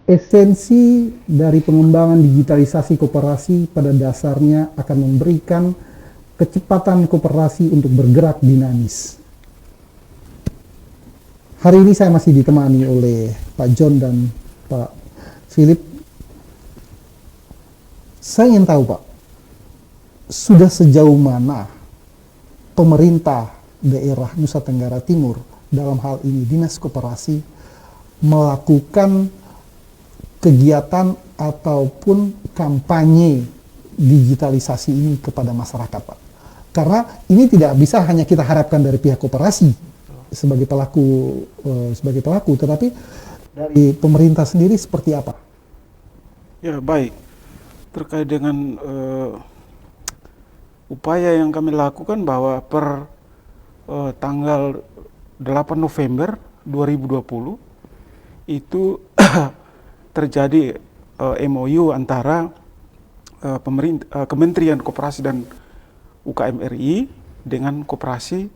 Esensi dari pengembangan digitalisasi koperasi pada dasarnya akan memberikan kecepatan koperasi untuk bergerak dinamis. Hari ini saya masih ditemani oleh Pak John dan Pak Philip. Saya ingin tahu, Pak, sudah sejauh mana pemerintah daerah Nusa Tenggara Timur, dalam hal ini Dinas Koperasi, melakukan kegiatan ataupun kampanye digitalisasi ini kepada masyarakat, Pak? Karena ini tidak bisa hanya kita harapkan dari pihak koperasi sebagai pelaku, tetapi dari pemerintah sendiri seperti apa? Ya, baik. Terkait dengan upaya yang kami lakukan bahwa per tanggal 8 November 2020 itu terjadi MOU antara Kementerian Koperasi dan UKM RI dengan Koperasi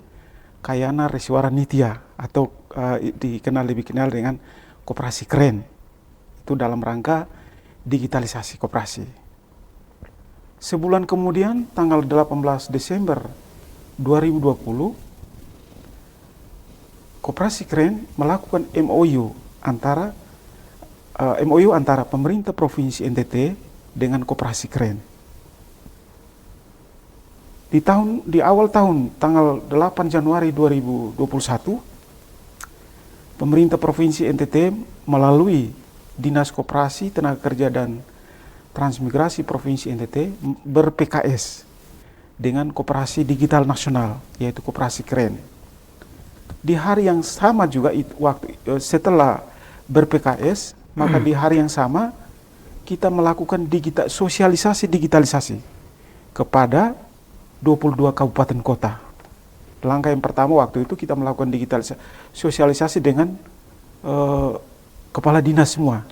Kayana Resiwara Nitya atau lebih kenal dengan Koperasi Keren. Itu dalam rangka digitalisasi koperasi. Sebulan kemudian tanggal 18 Desember 2020 Koperasi Keren melakukan MOU antara pemerintah Provinsi NTT dengan Koperasi Keren. Di awal tahun tanggal 8 Januari 2021 pemerintah Provinsi NTT melalui Dinas Koperasi, Tenaga Kerja dan Transmigrasi Provinsi NTT ber-PKS dengan Koperasi Digital Nasional, yaitu Koperasi Keren. Di hari yang sama juga setelah ber-PKS, maka di hari yang sama kita melakukan sosialisasi digitalisasi kepada 22 kabupaten kota. Langkah yang pertama waktu itu kita melakukan sosialisasi dengan kepala dinas semua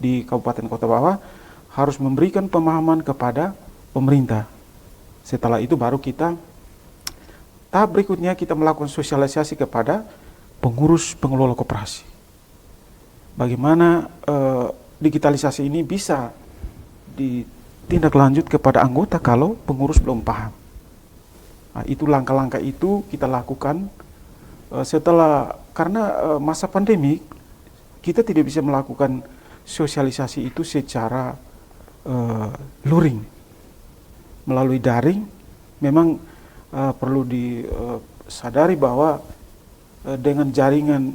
di kabupaten kota bahwa harus memberikan pemahaman kepada pemerintah. Setelah itu baru tahap berikutnya kita melakukan sosialisasi kepada pengurus pengelola koperasi. Bagaimana digitalisasi ini bisa ditindaklanjut kepada anggota kalau pengurus belum paham. Nah, itu langkah-langkah itu kita lakukan karena masa pandemi kita tidak bisa melakukan sosialisasi itu secara luring melalui daring. Memang perlu disadari bahwa dengan jaringan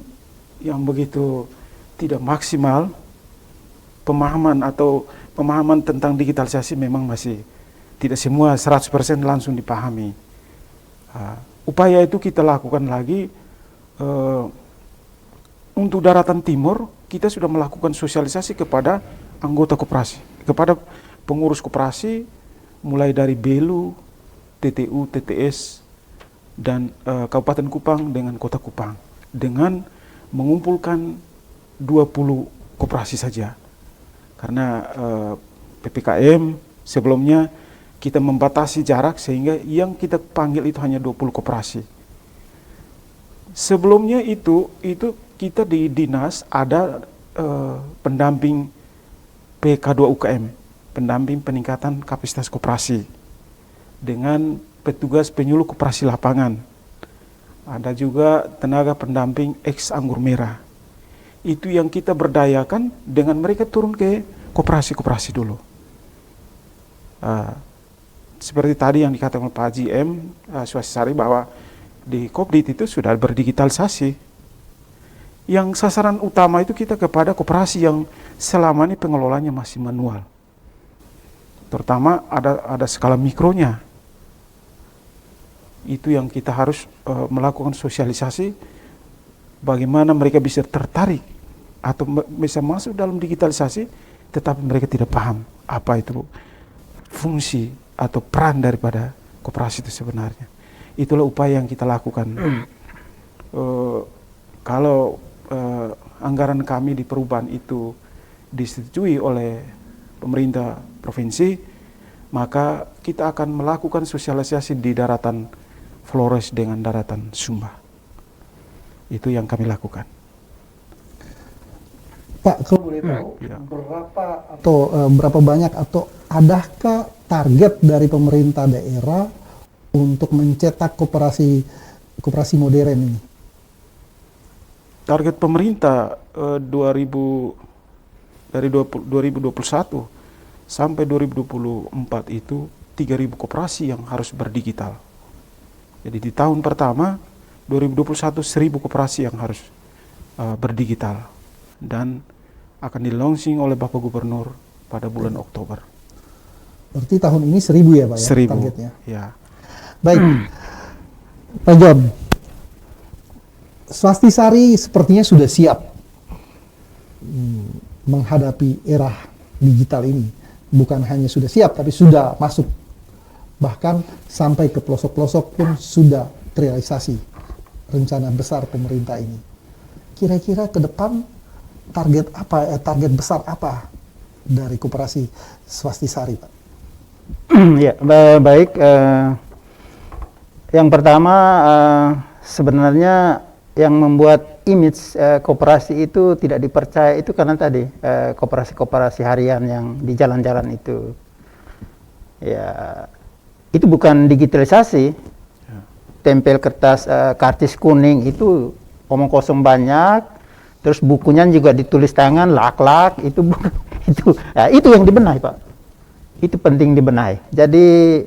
yang begitu tidak maksimal, pemahaman tentang digitalisasi memang masih tidak semua 100% langsung dipahami. Upaya itu kita lakukan lagi untuk daratan timur. Kita sudah melakukan sosialisasi kepada anggota koperasi, kepada pengurus koperasi, mulai dari Belu, TTU, TTS, dan Kabupaten Kupang dengan Kota Kupang, dengan mengumpulkan 20 koperasi saja. Karena PPKM sebelumnya kita membatasi jarak sehingga yang kita panggil itu hanya 20 koperasi. Sebelumnya itu kita di dinas ada pendamping PK2 UKM, pendamping peningkatan kapasitas koperasi, dengan petugas penyuluh koperasi lapangan. Ada juga tenaga pendamping ex anggur merah. Itu yang kita berdayakan dengan mereka turun ke koperasi-koperasi dulu. Seperti tadi yang dikatakan oleh Pak GM Swastisari bahwa di Kopdit itu sudah berdigitalisasi. Yang sasaran utama itu kita kepada koperasi yang selama ini pengelolanya masih manual. Terutama ada skala mikronya. Itu yang kita harus melakukan sosialisasi bagaimana mereka bisa tertarik atau bisa masuk dalam digitalisasi, tetapi mereka tidak paham apa itu fungsi atau peran daripada koperasi itu sebenarnya. Itulah upaya yang kita lakukan. Kalau anggaran kami di perubahan itu disetujui oleh pemerintah provinsi, maka kita akan melakukan sosialisasi di daratan Flores dengan daratan Sumba. Itu yang kami lakukan. Pak, kalau boleh tahu Ya. berapa banyak atau adakah target dari pemerintah daerah untuk mencetak koperasi modern ini? Target pemerintah 2021 sampai 2024 itu 3.000 koperasi yang harus berdigital. Jadi di tahun pertama 2021 1.000 koperasi yang harus berdigital dan akan di-launching oleh Bapak Gubernur pada bulan Oktober. Berarti tahun ini 1.000 ya Pak ya 1.000, targetnya? ya. Baik, Pak John, Swastisari sepertinya sudah siap menghadapi era digital ini. Bukan hanya sudah siap, tapi sudah masuk. Bahkan sampai ke pelosok-pelosok pun sudah terrealisasi rencana besar pemerintah ini. Kira-kira ke depan target besar apa dari koperasi Swastisari, Pak? Ya, baik. Yang pertama, sebenarnya yang membuat image koperasi itu tidak dipercaya itu karena tadi koperasi-koperasi harian yang di jalan-jalan itu. Ya, itu bukan digitalisasi. Tempel kertas karcis kuning itu omong kosong banyak, terus bukunya juga ditulis tangan, lak-lak, itu itu yang dibenahi, Pak. Itu penting dibenahi. Jadi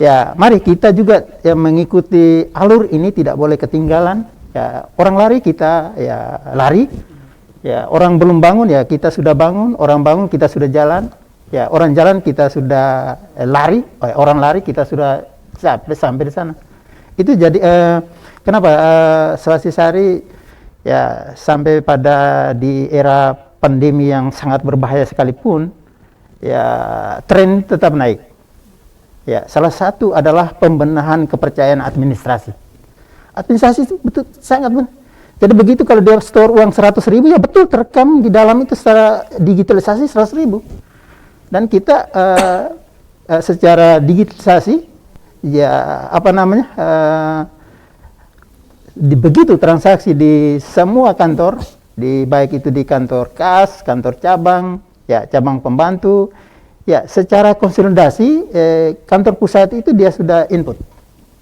ya mari kita juga ya, mengikuti alur ini, tidak boleh ketinggalan. Ya, orang lari kita ya lari. Ya, orang belum bangun ya kita sudah bangun, orang bangun kita sudah jalan. Ya, orang jalan kita sudah lari, orang lari kita sudah sampai di sana. Itu jadi kenapa Swastisari ya sampai pada di era pandemi yang sangat berbahaya sekalipun ya tren tetap naik. Ya, salah satu adalah pembenahan kepercayaan administrasi. Administrasi itu betul sangat benar. Jadi begitu kalau dia store uang 100.000 ya betul terekam di dalam itu secara digitalisasi 100.000. Dan kita secara digitalisasi ya apa namanya begitu transaksi di semua kantor, baik itu di kantor kas, kantor cabang, ya cabang pembantu, ya secara konsolidasi kantor pusat itu dia sudah input.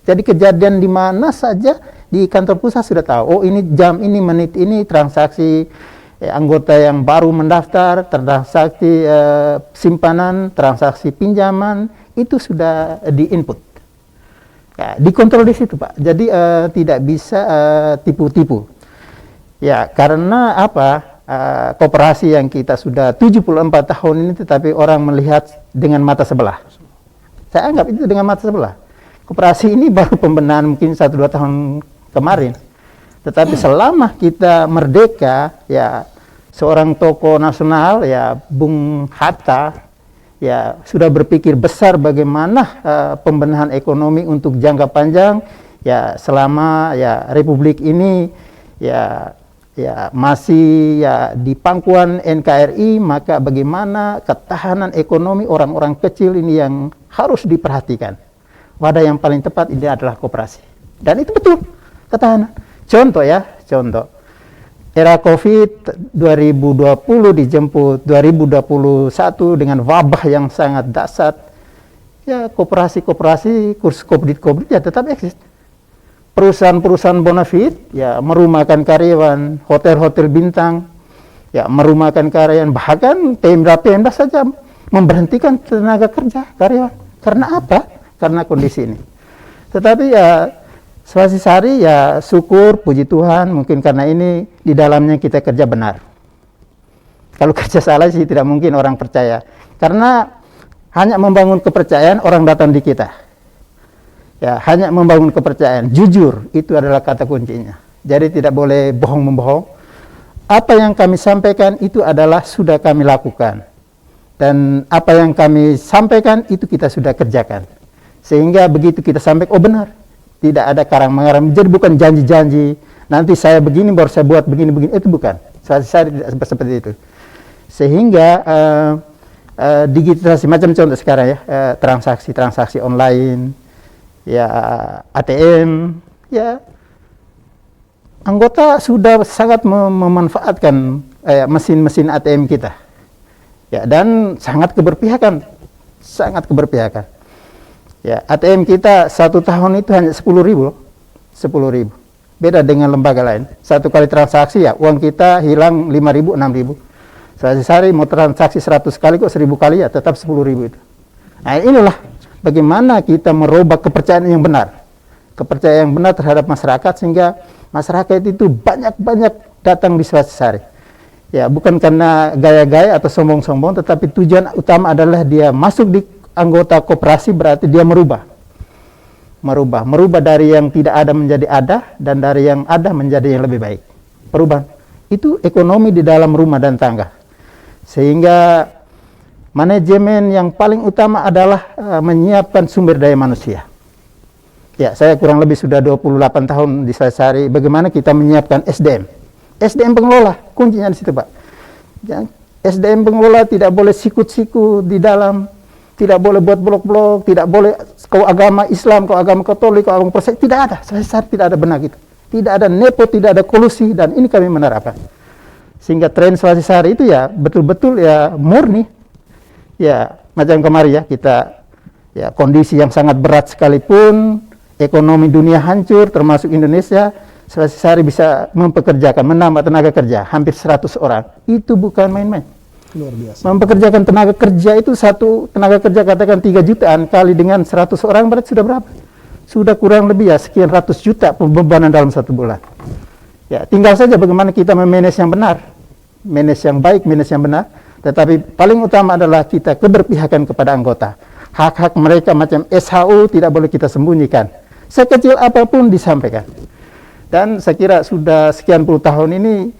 Jadi kejadian di mana saja di kantor pusat sudah tahu. Oh ini jam ini menit ini transaksi anggota yang baru mendaftar, transaksi simpanan, transaksi pinjaman itu sudah di input. Ya, dikontrol di situ, Pak. Jadi tidak bisa tipu-tipu. Ya, karena apa? Koperasi yang kita sudah 74 tahun ini, tetapi orang melihat dengan mata sebelah. Saya anggap itu dengan mata sebelah. Koperasi ini baru pembenahan mungkin 1-2 tahun kemarin. Tetapi selama kita merdeka, ya seorang tokoh nasional, ya Bung Hatta, ya sudah berpikir besar bagaimana pembenahan ekonomi untuk jangka panjang ya selama ya Republik ini ya masih ya di pangkuan NKRI, maka bagaimana ketahanan ekonomi orang-orang kecil ini yang harus diperhatikan. Wadah yang paling tepat ini adalah koperasi. Dan itu betul ketahanan. Contoh era Covid 2020 dijemput 2021 dengan wabah yang sangat dahsyat. Ya, koperasi, kurs Kopdit ya tetap eksis. Perusahaan-perusahaan bonafit ya merumahkan karyawan, hotel-hotel bintang ya merumahkan karyawan, bahkan Pemda saja memberhentikan tenaga kerja karyawan. Karena apa? Karena kondisi ini. Tetapi ya Swastisari ya syukur, puji Tuhan, mungkin karena ini di dalamnya kita kerja benar. Kalau kerja salah sih tidak mungkin orang percaya. Karena hanya membangun kepercayaan orang datang di kita. Ya, hanya membangun kepercayaan. Jujur, itu adalah kata kuncinya. Jadi tidak boleh bohong-membohong. Apa yang kami sampaikan itu adalah sudah kami lakukan. Dan apa yang kami sampaikan itu kita sudah kerjakan. Sehingga begitu kita sampaikan, oh benar. Tidak ada karang-mengarang, jadi bukan janji-janji. Nanti saya begini, baru saya buat begini-begini. Itu bukan. Saya tidak seperti itu. Sehingga digitalisasi macam contoh sekarang ya, transaksi online, ya ATM, ya anggota sudah sangat memanfaatkan mesin-mesin ATM kita. Ya, dan sangat keberpihakan. Ya, ATM kita 1 tahun itu hanya 10.000 loh. 10.000. Beda dengan lembaga lain. 1 kali transaksi ya uang kita hilang 5.000, 6.000. Sehari mau transaksi 100 kali kok 1.000 kali ya tetap 10.000 itu. Nah, inilah bagaimana kita merubah kepercayaan yang benar. Kepercayaan yang benar terhadap masyarakat sehingga masyarakat itu banyak-banyak datang di Swastisari. Ya, bukan karena gaya-gaya atau sombong-sombong, tetapi tujuan utama adalah dia masuk di anggota koperasi berarti dia merubah dari yang tidak ada menjadi ada dan dari yang ada menjadi yang lebih baik. Perubahan itu ekonomi di dalam rumah dan tangga. Sehingga manajemen yang paling utama adalah menyiapkan sumber daya manusia. Ya, saya kurang lebih sudah 28 tahun di Swastisari. Bagaimana kita menyiapkan SDM? SDM pengelola, kuncinya di situ, Pak. SDM pengelola tidak boleh sikut-sikut di dalam, tidak boleh buat blok-blok, tidak boleh kau agama Islam, kau agama Katolik, kau agama Protestan, tidak ada. Swastisari tidak ada benar gitu. Tidak ada nepo, tidak ada kolusi, dan ini kami menerapkan. Sehingga tren Swastisari itu ya betul-betul ya murni. Ya, macam kemarin ya kita ya kondisi yang sangat berat sekalipun, ekonomi dunia hancur termasuk Indonesia, Swastisari bisa mempekerjakan, menambah tenaga kerja hampir 100 orang. Itu bukan main-main. Luar biasa. Mempekerjakan tenaga kerja itu satu tenaga kerja katakan 3 jutaan kali dengan 100 orang berarti sudah berapa? Sudah kurang lebih ya sekian ratus juta pembebanan dalam 1 bulan. Ya, tinggal saja bagaimana kita memanage yang benar, manage yang baik, manage yang benar. Tetapi paling utama adalah kita keberpihakan kepada anggota. Hak-hak mereka macam SHU tidak boleh kita sembunyikan. Sekecil apapun disampaikan. Dan saya kira sudah sekian puluh tahun ini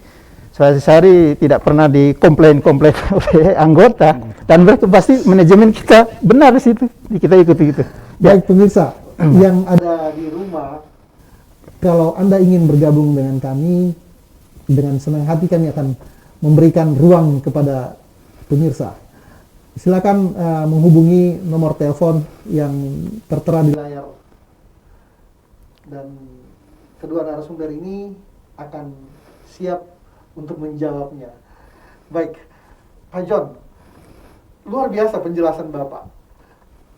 Swastisari tidak pernah dikomplain-komplain oleh anggota. Dan mereka pasti manajemen kita benar di situ. Kita ikuti gitu. Baik pemirsa yang ada di rumah, kalau Anda ingin bergabung dengan kami, dengan senang hati kami akan memberikan ruang kepada pemirsa. Silakan menghubungi nomor telepon yang tertera di layar. Dan kedua narasumber ini akan siap untuk menjawabnya. Baik, Pak John, luar biasa penjelasan Bapak.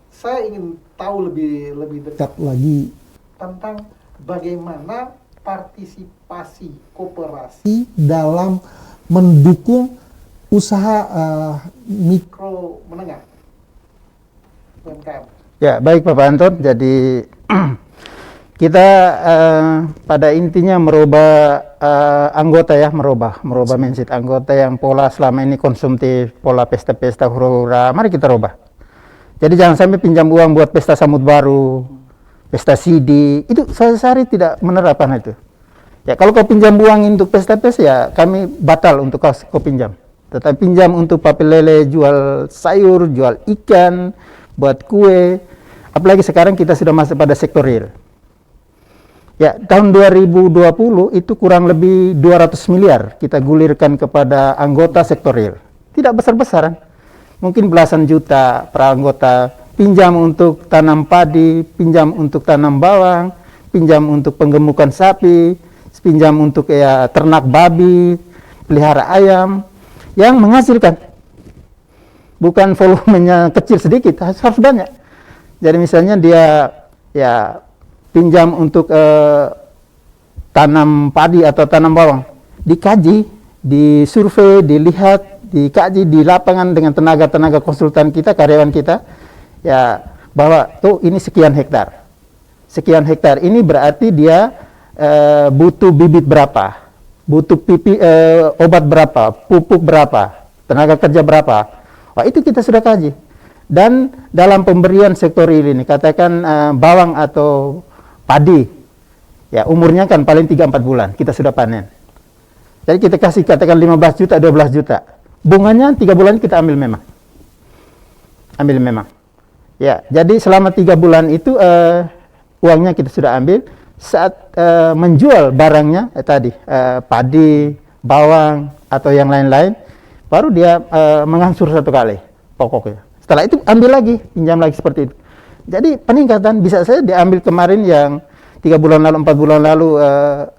Saya ingin tahu lebih dekat lagi tentang bagaimana partisipasi koperasi dalam mendukung usaha mikro menengah UMKM. Ya, baik Bapak Anton. Jadi kita pada intinya merubah anggota ya, merubah mindset anggota yang pola selama ini konsumtif, pola pesta-pesta hura-hura. Mari kita rubah. Jadi jangan sampai pinjam uang buat pesta sambut baru, pesta CD. Itu Swastisari tidak menerapkan itu. Ya, kalau kau pinjam uang untuk pesta-pesta ya kami batal untuk kau pinjam. Tetapi pinjam untuk papel lele, jual sayur, jual ikan, buat kue. Apalagi sekarang kita sudah masuk pada sektor real. Ya, tahun 2020 itu kurang lebih 200 miliar kita gulirkan kepada anggota sektor real. Tidak besar-besaran. Mungkin belasan juta per anggota. Pinjam untuk tanam padi, pinjam untuk tanam bawang, pinjam untuk penggemukan sapi, pinjam untuk ya ternak babi, pelihara ayam. Yang menghasilkan, bukan volumenya kecil sedikit, harus banyak. Jadi misalnya dia ya pinjam untuk tanam padi atau tanam bawang, dikaji, disurvei, dilihat, dikaji di lapangan dengan tenaga konsultan kita, karyawan kita, ya bahwa tuh ini sekian hektar ini berarti dia butuh bibit berapa, butuh obat berapa, pupuk berapa, tenaga kerja berapa. Wah, itu kita sudah kaji. Dan dalam pemberian sektor real ini, katakan bawang atau padi, ya umurnya kan paling 3-4 bulan, kita sudah panen. Jadi kita kasih katakan 15 juta, 12 juta. Bunganya 3 bulan kita ambil memang. Ya, jadi selama 3 bulan itu uangnya kita sudah ambil. Saat menjual barangnya tadi padi, bawang atau yang lain-lain, baru dia mengangsur 1 kali pokoknya. Setelah itu ambil lagi, pinjam lagi seperti itu. Jadi peningkatan bisa saya diambil kemarin yang 3 bulan lalu, 4 bulan lalu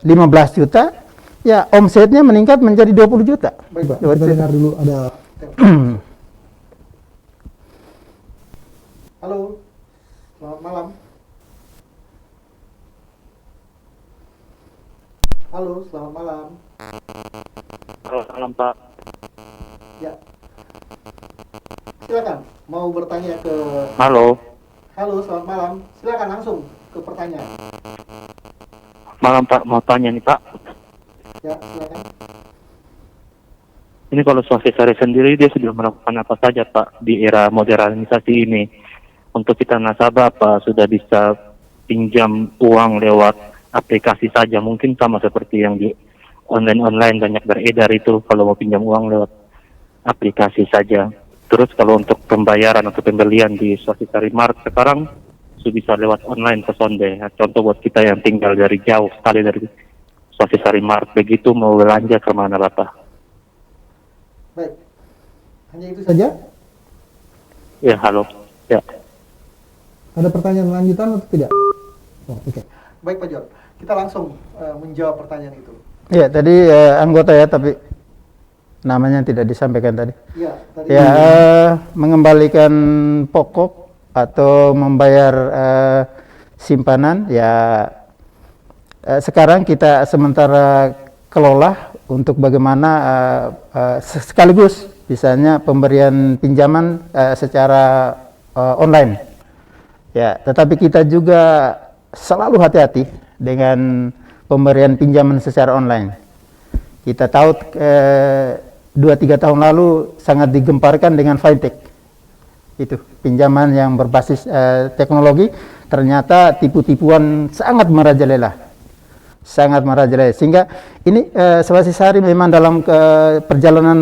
15 juta, ya omsetnya meningkat menjadi 20 juta. Baik Pak, Lewat kita situ. dengar dulu ada. Halo, selamat malam. Halo, selamat malam. Halo, salam Pak. Ya, silakan. Mau bertanya ke. Halo, Halo, selamat malam. Silakan langsung ke pertanyaan. malam Pak. Mau tanya nih Pak. Ya, silakan. Ini kalau Swastiarsari sendiri dia sudah melakukan apa saja Pak di era modernisasi ini? Untuk kita nasabah apa sudah bisa pinjam uang lewat aplikasi saja? Mungkin sama seperti yang di online banyak beredar itu, kalau mau pinjam uang lewat aplikasi saja. Terus kalau untuk pembayaran atau pembelian di Swastiarsari Mart sekarang sudah bisa lewat online pesonde. Contoh buat kita yang tinggal dari jauh sekali dari Swastiarsari Mart, begitu mau belanja kemana Bapak? Baik. Hanya itu saja? Ya, halo. Ya. Ada pertanyaan lanjutan atau tidak? Oh, oke. Baik Pak Jor, kita langsung menjawab pertanyaan itu. Ya, tadi anggota ya, tapi namanya tidak disampaikan tadi. Ya, tadi. Ya, mengembalikan pokok atau membayar simpanan, ya sekarang kita sementara kelola untuk bagaimana sekaligus misalnya pemberian pinjaman secara online. Ya, tetapi kita juga selalu hati-hati dengan pemberian pinjaman secara online. Kita tahu 2-3 tahun lalu sangat digemparkan dengan fintech. Itu pinjaman yang berbasis teknologi, ternyata tipu-tipuan sangat merajalela. Sangat merajalela. Sehingga ini Swastiarsari memang dalam perjalanan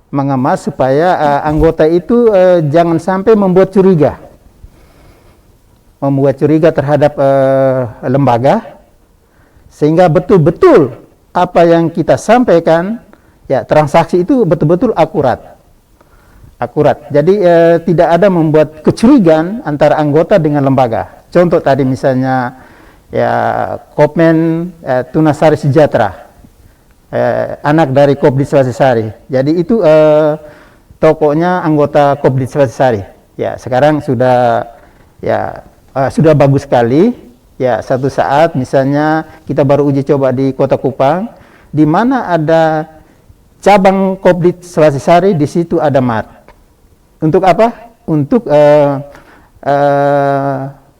mengemas supaya anggota itu jangan sampai membuat curiga terhadap lembaga, sehingga betul-betul apa yang kita sampaikan, ya transaksi itu betul-betul akurat. Jadi tidak ada membuat kecurigaan antara anggota dengan lembaga. Contoh tadi misalnya ya Kopmen Tunasari Sejahtera, anak dari Kopdit Swastiarsari. Jadi itu tokonya anggota Kopdit Swastiarsari. Ya, sekarang sudah sudah bagus sekali. Ya, satu saat misalnya kita baru uji coba di Kota Kupang, di mana ada cabang Kopdit Swastiarsari, di situ ada mart. Untuk apa? Untuk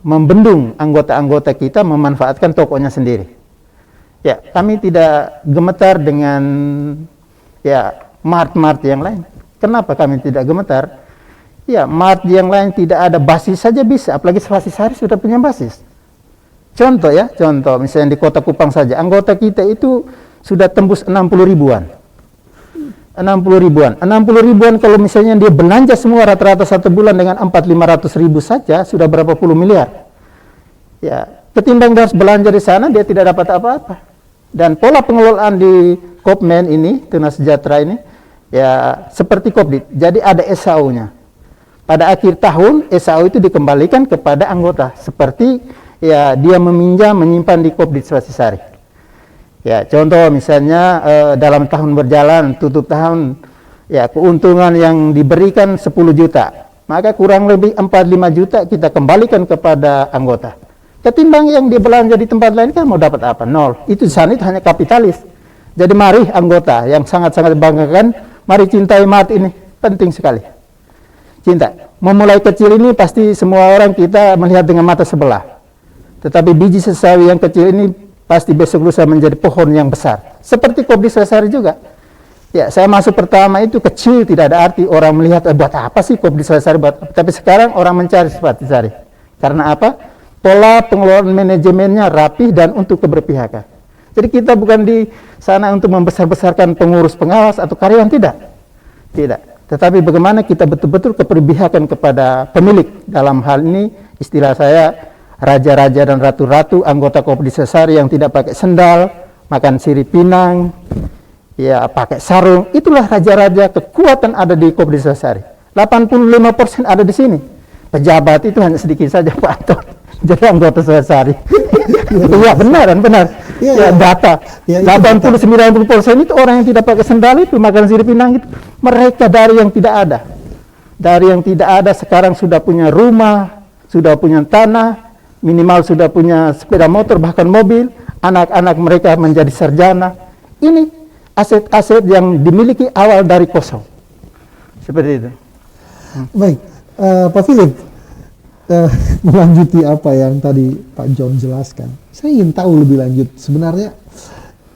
membendung anggota-anggota kita memanfaatkan tokonya sendiri. Ya, kami tidak gemetar dengan ya mart-mart yang lain. Kenapa kami tidak gemetar? Ya, mart yang lain tidak ada basis saja bisa, apalagi Swastiarsari sudah punya basis. Contoh misalnya di Kota Kupang saja, anggota kita itu sudah tembus 60 ribuan. 60 ribuan kalau misalnya dia belanja semua rata-rata satu bulan dengan 400-500 ribu saja, sudah berapa puluh miliar. Ya, ketimbang dia harus belanja di sana, dia tidak dapat apa-apa. Dan pola pengelolaan di Kopmen ini, Tunas Sejahtera ini, ya seperti Kopdit. Jadi ada SAU-nya. Pada akhir tahun, SAU itu dikembalikan kepada anggota. Seperti ya dia meminjam, menyimpan di Kopdit Swastiarsari. Ya, contoh misalnya dalam tahun berjalan, tutup tahun, ya keuntungan yang diberikan 10 juta. Maka kurang lebih 4-5 juta kita kembalikan kepada anggota. Ketimbang yang dia belanja di tempat lain kan mau dapat apa? Nol. Itu di sana itu hanya kapitalis. Jadi mari anggota yang sangat-sangat banggakan, mari cintai mart ini. Penting sekali. Cinta. Memulai kecil ini pasti semua orang kita melihat dengan mata sebelah. Tetapi biji sesawi yang kecil ini pasti besok lusa menjadi pohon yang besar. Seperti Kopdit Swastiarsari juga. Ya, saya masuk pertama itu kecil, tidak ada arti. Orang melihat, buat apa sih Kopdit Swastiarsari? Tapi sekarang orang mencari Swastiarsari. Karena apa? Pola pengelolaan manajemennya rapi dan untuk keberpihakan. Jadi kita bukan di sana untuk membesar-besarkan pengurus pengawas atau karyawan, tidak. Tetapi bagaimana kita betul-betul keberpihakan kepada pemilik. Dalam hal ini istilah saya raja-raja dan ratu-ratu anggota Kopdit Swastiarsari yang tidak pakai sendal, makan sirip pinang, ya pakai sarung. Itulah raja-raja, kekuatan ada di Kopdit Swastiarsari. 85% ada di sini. Pejabat itu hanya sedikit saja Pak Anton. jadi anggota sehari. Iya benar. Iya, Ya, iya. data. Ya, itu 80-90% itu orang yang tidak pakai sendal itu makan sirip Pinang itu mereka dari yang tidak ada. Dari yang tidak ada sekarang sudah punya rumah, sudah punya tanah, minimal sudah punya sepeda motor bahkan mobil. Anak-anak mereka menjadi sarjana. Ini aset-aset yang dimiliki awal dari kosong. Seperti itu. Baik, Pak Philip, melanjuti apa yang tadi Pak John jelaskan, saya ingin tahu lebih lanjut sebenarnya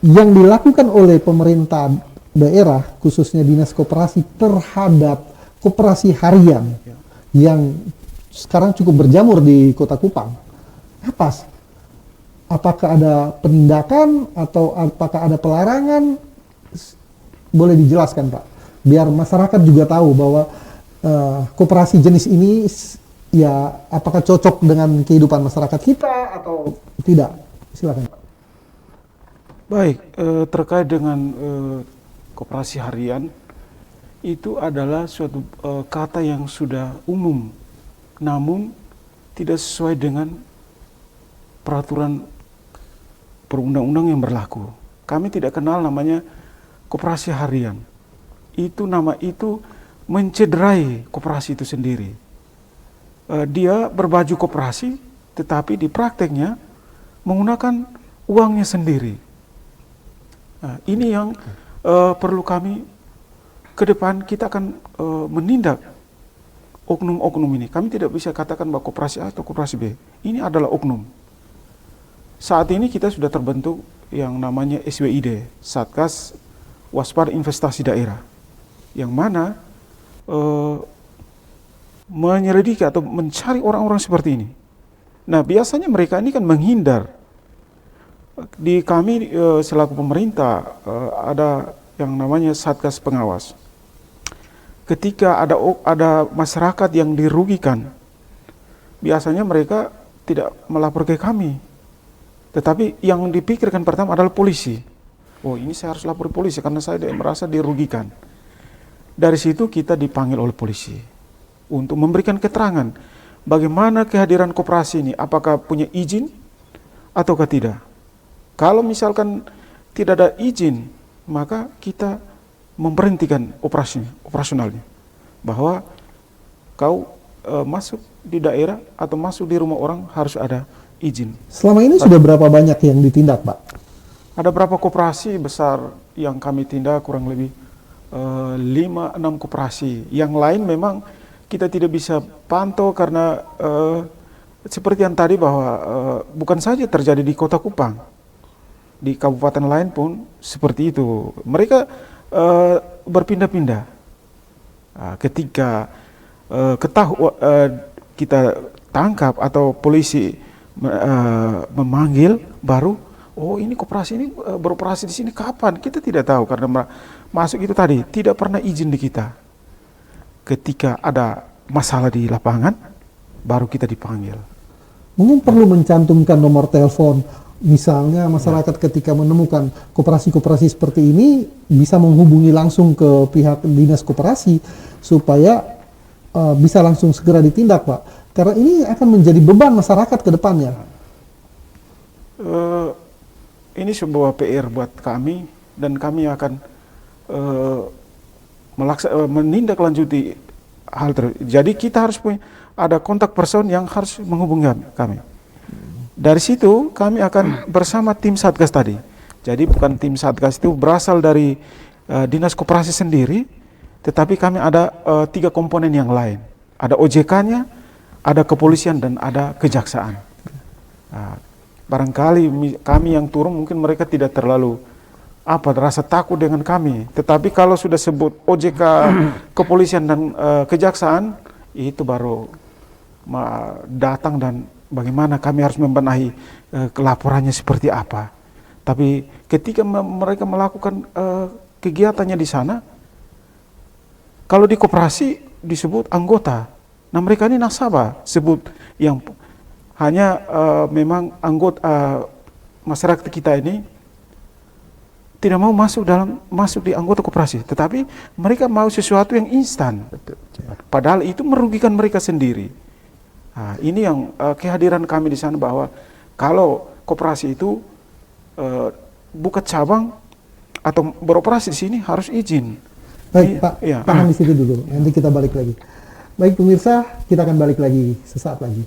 yang dilakukan oleh pemerintah daerah, khususnya dinas koperasi terhadap koperasi harian yang sekarang cukup berjamur di Kota Kupang. Apa? Apakah ada penindakan atau apakah ada pelarangan? Boleh dijelaskan, Pak, biar masyarakat juga tahu bahwa koperasi jenis ini ya apakah cocok dengan kehidupan masyarakat kita atau tidak. Silakan, Pak. Baik, terkait dengan koperasi harian, itu adalah suatu kata yang sudah umum, namun tidak sesuai dengan peraturan perundang-undang yang berlaku. Kami tidak kenal namanya koperasi harian. Nama itu mencederai koperasi itu sendiri. Dia berbaju koperasi, tetapi di prakteknya menggunakan uangnya sendiri. Ini yang perlu kami ke depan, kita akan menindak oknum-oknum ini. Kami tidak bisa katakan bahwa koperasi A atau koperasi B. Ini adalah oknum. Saat ini kita sudah terbentuk yang namanya SWID, Satgas Waspada Investasi Daerah, yang mana menyelidiki atau mencari orang-orang seperti ini. Nah, biasanya mereka ini kan menghindar. Di kami selaku pemerintah ada yang namanya Satgas Pengawas. Ketika ada masyarakat yang dirugikan, biasanya mereka tidak melapor ke kami. Tetapi yang dipikirkan pertama adalah polisi. Oh, ini saya harus lapor polisi karena saya merasa dirugikan. Dari situ kita dipanggil oleh polisi untuk memberikan keterangan bagaimana kehadiran koperasi ini, apakah punya izin ataukah tidak. Kalau misalkan tidak ada izin, maka kita memberhentikan operasionalnya. Bahwa kau masuk di daerah atau masuk di rumah orang harus ada izin. Selama ini sudah berapa banyak yang ditindak, Pak? Ada berapa koperasi besar yang kami tindak, kurang lebih 5-6 koperasi. Yang lain memang kita tidak bisa pantau karena seperti yang tadi bahwa bukan saja terjadi di Kota Kupang, di kabupaten lain pun seperti itu. Mereka berpindah-pindah. Ketika kita tangkap atau polisi memanggil, baru oh ini koperasi ini beroperasi di sini kapan? Kita tidak tahu karena masuk itu tadi tidak pernah izin di kita. Ketika ada masalah di lapangan, baru kita dipanggil. Mungkin perlu mencantumkan nomor telepon. Misalnya masyarakat ketika menemukan koperasi-koperasi seperti ini bisa menghubungi langsung ke pihak dinas koperasi supaya bisa langsung segera ditindak, Pak. Karena ini akan menjadi beban masyarakat ke depannya. Ini sebuah PR buat kami dan kami akan menindaklanjuti hal tersebut. Jadi kita harus punya ada kontak person yang harus menghubungi kami. Dari situ kami akan bersama tim Satgas tadi. Jadi bukan tim Satgas itu berasal dari dinas koperasi sendiri, tetapi kami ada 3 komponen yang lain. Ada OJK-nya, ada kepolisian dan ada kejaksaan. Barangkali kami yang turun mungkin mereka tidak terlalu rasa takut dengan kami. Tetapi kalau sudah sebut OJK, kepolisian dan kejaksaan, itu baru datang dan bagaimana kami harus membenahi laporannya seperti apa. Tapi ketika mereka melakukan kegiatannya di sana, kalau di koperasi disebut anggota. Nah mereka ini nasabah, sebut yang hanya memang anggota masyarakat kita ini tidak mau masuk di anggota koperasi, tetapi mereka mau sesuatu yang instan. Padahal itu merugikan mereka sendiri. Nah, ini yang kehadiran kami di sana, bahwa kalau koperasi itu buka cabang atau beroperasi di sini harus izin. Baik, Pak, Iya. tahan di situ dulu. Nanti kita balik lagi. Baik, pemirsa, kita akan balik lagi sesaat lagi.